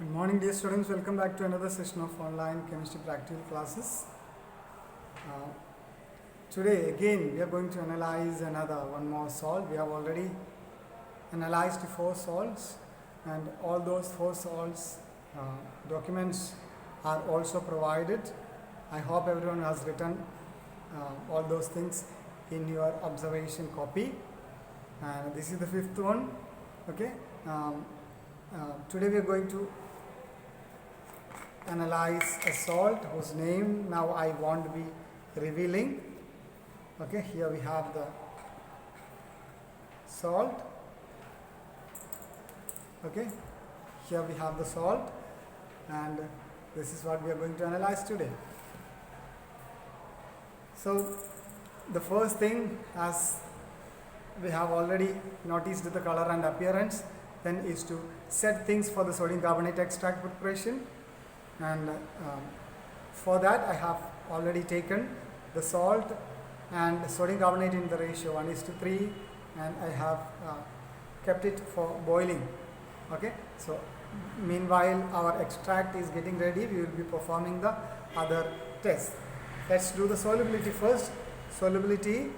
Good morning, dear students. Welcome back to another session of online chemistry practical classes. Uh, Today again we are going to analyze one more salt. We have already analyzed 4 salts, and all those 4 salts documents are also provided. I hope everyone has written all those things in your observation copy, and this is the 5th one. Okay. Today we are going to analyze a salt whose name now I won't be revealing. Okay, here we have the salt. Okay, here we have the salt, and this is what we are going to analyze today. So the first thing, as we have already noticed the color and appearance, then is to set things for the sodium carbonate extract preparation. And for that I have already taken the salt and sodium carbonate in the ratio 1:3, and I have kept it for boiling. Okay, so meanwhile our extract is getting ready, we will be performing the other tests. Let's do the solubility first. Solubility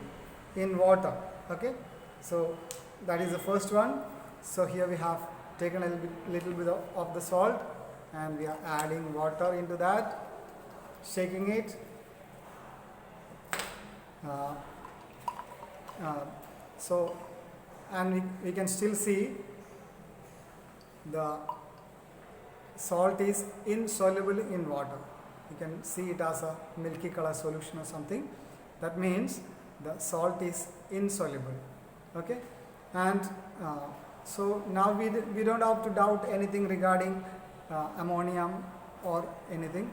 in water. Okay, so that is the first one. So here we have taken a little bit of the salt, and we are adding water into that, shaking it. And we can still see the salt is insoluble in water. You can see it as a milky color solution or something. That means the salt is insoluble. Okay, and so now we don't have to doubt anything regarding ammonium or anything.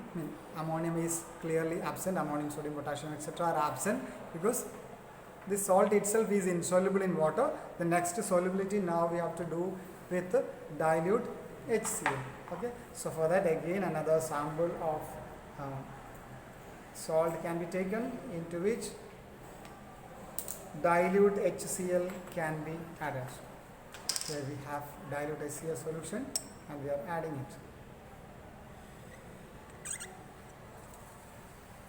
Ammonium is clearly absent. Ammonium, sodium, potassium, etc. are absent because the salt itself is insoluble in water. The next solubility now we have to do with dilute HCl. Okay, so for that again another sample of salt can be taken, into which dilute HCl can be added. Here we have dilute HCl solution, and we are adding it.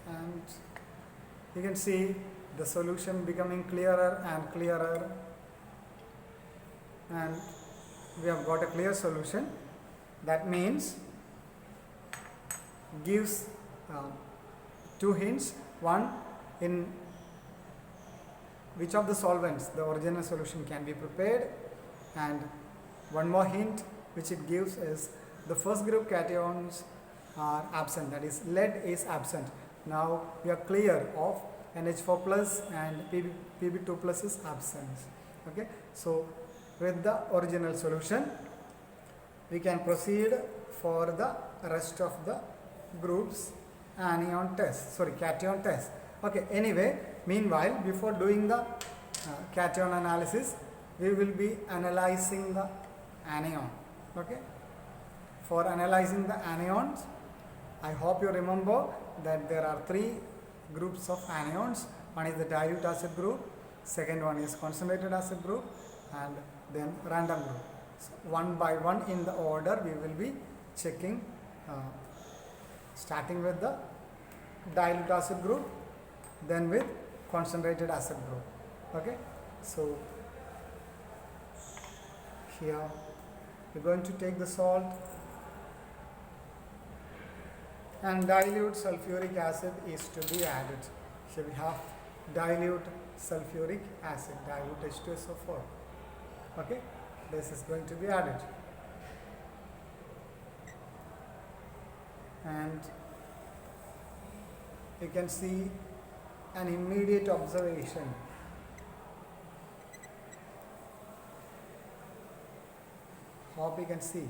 And you can see the solution becoming clearer and clearer, and we have got a clear solution. That means gives 2 hints. One, in which of the solvents the original solution can be prepared, and one more hint which it gives is the first group cations are absent, that is lead is absent. Now we are clear of NH4 plus and Pb2 plus is absent. Okay, so with the original solution we can proceed for the rest of the groups cation test. Okay, anyway, meanwhile before doing the cation analysis, we will be analyzing the anion. Okay, for analyzing the anions, I hope you remember that there are 3 groups of anions. One is the dilute acid group, second one is concentrated acid group, and then random group. So one by one in the order we will be checking, starting with the dilute acid group, then with concentrated acid group. Okay, so here we are going to take the salt, and dilute sulfuric acid is to be added. So we have dilute sulfuric acid, dilute H2SO4. Okay, this is going to be added, and you can see an immediate observation. Hope you can see.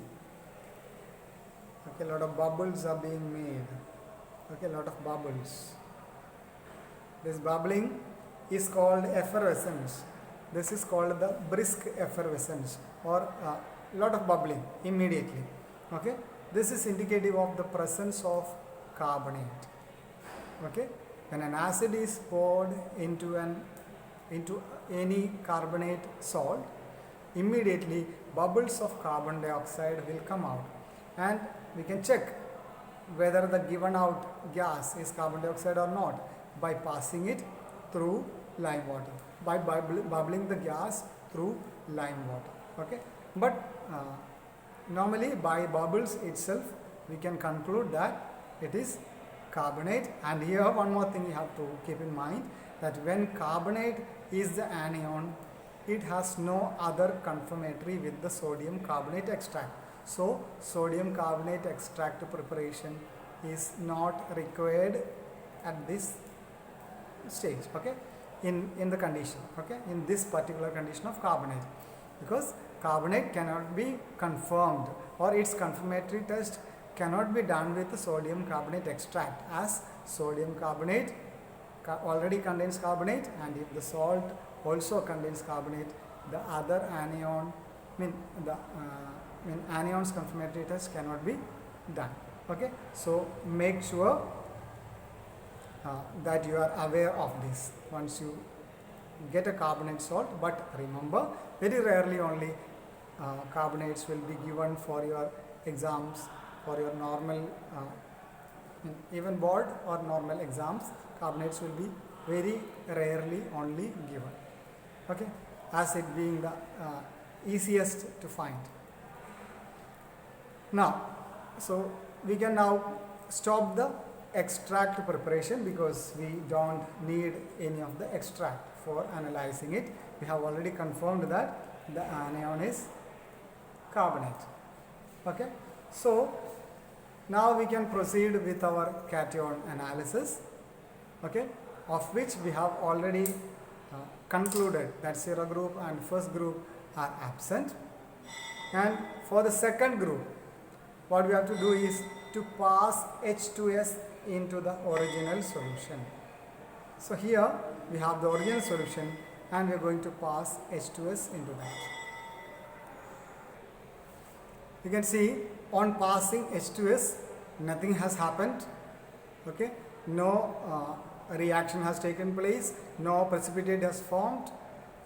Okay, a lot of bubbles are being made. Okay, a lot of bubbles. This bubbling is called effervescence. This is called the brisk effervescence, or a lot of bubbling immediately. Okay, this is indicative of the presence of carbonate. Okay, when an acid is poured into any carbonate salt, immediately bubbles of carbon dioxide will come out. and we can check whether the given out gas is carbon dioxide or not by passing it through lime water, by bubbling the gas through lime water. Okay, but normally by bubbles itself we can conclude that it is carbonate. And here one more thing you have to keep in mind, that when carbonate is the anion, it has no other confirmatory with the sodium carbonate extract. So sodium carbonate extract preparation is not required at this stage, okay, in the condition, okay, in this particular condition of carbonate, because carbonate cannot be confirmed, or its confirmatory test cannot be done with the sodium carbonate extract, as sodium carbonate already contains carbonate, and if the salt also contains carbonate, the other anion, anion's confirmatory test cannot be done. Okay, so make sure that you are aware of this once you get a carbonate salt. But remember, very rarely only carbonates will be given for your exams, for your normal even board or normal exams. Carbonates will be very rarely only given, okay, as it being the easiest to find. Now, so we can now stop the extract preparation, because we don't need any of the extract for analyzing it. We have already confirmed that the anion is carbonate. Okay, so now we can proceed with our cation analysis, okay, of which we have already concluded that zero group and first group are absent. And for the second group, what we have to do is to pass H2S into the original solution. So here we have the original solution and we are going to pass H2S into that. You can see on passing H2S, nothing has happened, okay, no reaction has taken place, no precipitate has formed,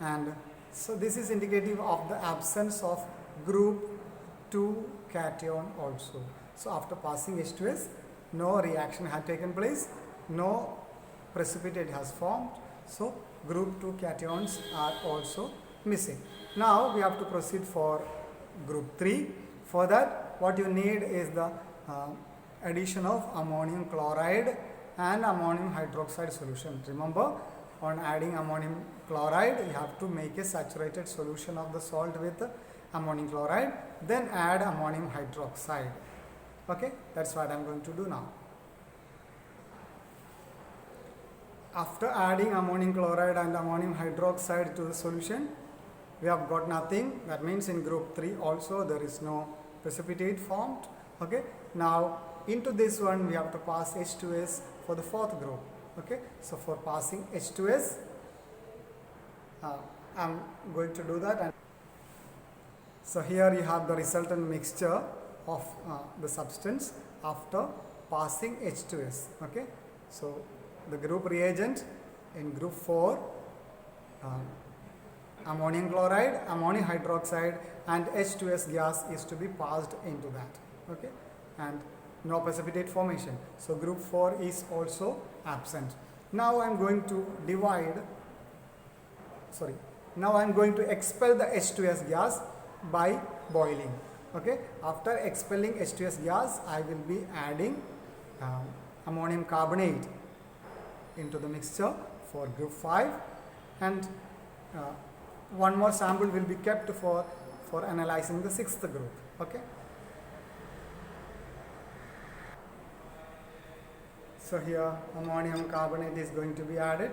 and so this is indicative of the absence of group 2 cation also. So after passing H2S, no reaction had taken place, no precipitate has formed, so group 2 cations are also missing. Now we have to proceed for group 3. For that, what you need is the addition of ammonium chloride and ammonium hydroxide solution. Remember, on adding ammonium chloride, you have to make a saturated solution of the salt with ammonium chloride, then add ammonium hydroxide. Okay, that's what I am going to do now. After adding ammonium chloride and ammonium hydroxide to the solution, we have got nothing. That means in group 3 also there is no precipitate formed. Okay, now into this one we have to pass H2S for the fourth group. Okay, so for passing H2S, I am going to do that. And so here you have the resultant mixture of the substance after passing H2S. Okay, so the group reagent in group 4, ammonium chloride, ammonium hydroxide and H2S gas is to be passed into that. Okay, and no precipitate formation. So group 4 is also absent. Now I am going to expel the H2S gas by boiling. Okay, after expelling H2S gas, I will be adding ammonium carbonate into the mixture for group 5, and one more sample will be kept for analyzing the 6th group. Okay, so here ammonium carbonate is going to be added.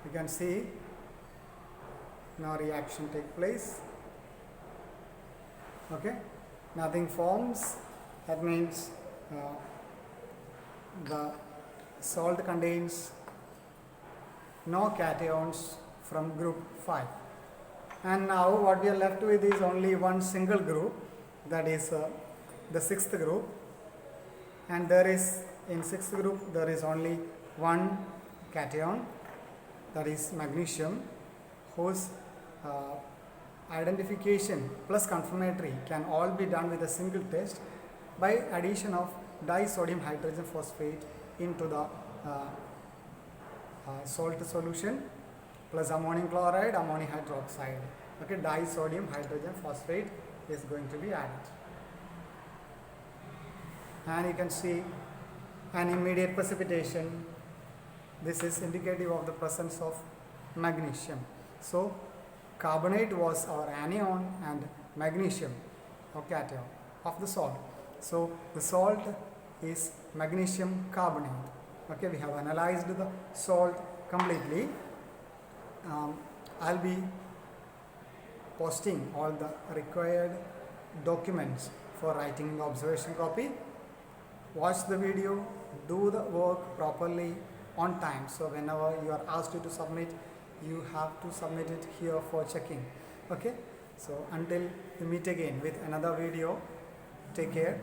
You can see now reaction take place. Okay, nothing forms. That means the salt contains no cations from group 5. And now what we are left with is only one single group, that is the 6th group, and there is in 6th group there is only one cation, that is magnesium, whose identification plus confirmatory can all be done with a single test by addition of disodium hydrogen phosphate into the salt solution plus ammonium chloride, ammonium hydroxide. Okay, disodium hydrogen phosphate is going to be added. And you can see an immediate precipitation. This is indicative of the presence of magnesium. So carbonate was our anion and magnesium or cation of the salt. So the salt is magnesium carbonate. Okay, we have analyzed the salt completely. I'll be posting all the required documents for writing the observation copy. Watch the video, do the work properly on time. So whenever you are asked to submit, you have to submit it here for checking. Okay, so until we meet again with another video, take care.